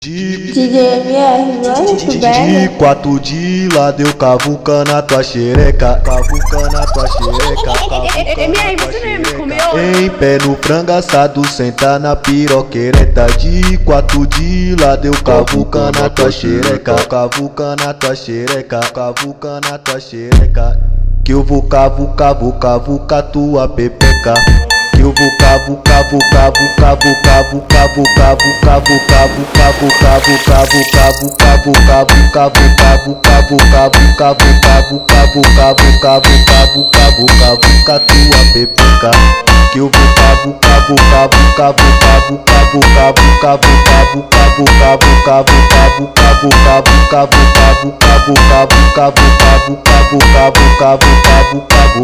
DJ MR, De 4 de lá deu cavuca na tua xereca, cavuca na tua xereca, MR, você não ia me comer hoje? em pé no frango assado, senta na piroquereta. De 4 de lá deu cavuca na tua xereca, cavuca na tua xereca, cavuca na tua xereca. Que eu vou cavucar tua pepeca. Que eu vou cavucar tua pepeca. Que eu vou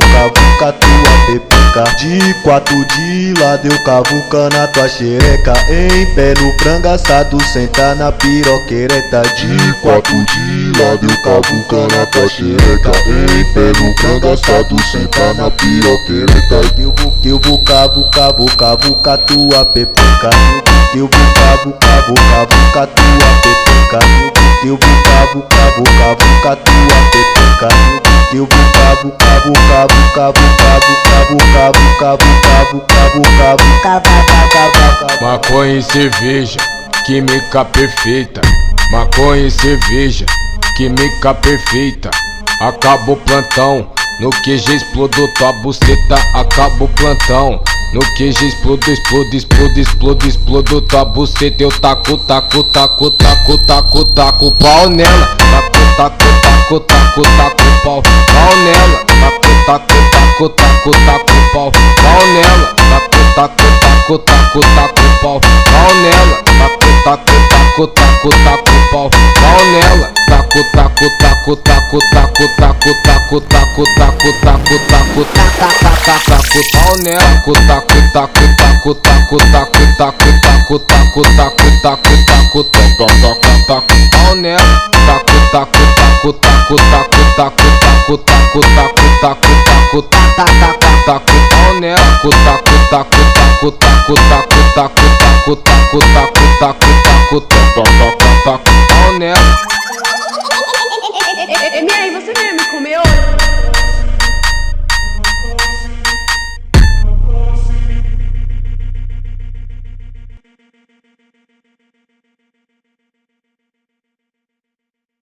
cavucar tua pepeca. De 4 de lá deu cavuca na tua xereca, em pé no frango assado, senta na piroquereta. De 4 de lá deu cavuca na tua xereca, em pé no frango assado, senta na piroquereta. Que eu vou cavucar tua pepeca. Que eu vou cavucar tua pepeca. Que eu vou cavucar tua pepeca. Que eu vou Maconha e cerveja, química perfeita. Maconha e cerveja, química perfeita. Acaba o plantão, no QG explodo tua buceta. Acaba o plantão, no QG explodo tua buceta. Eu taco pau nela. Taco pau nela. Taco pau nela. Taco pau nela. Taco pau nela. MR, você não ia me comer hoje?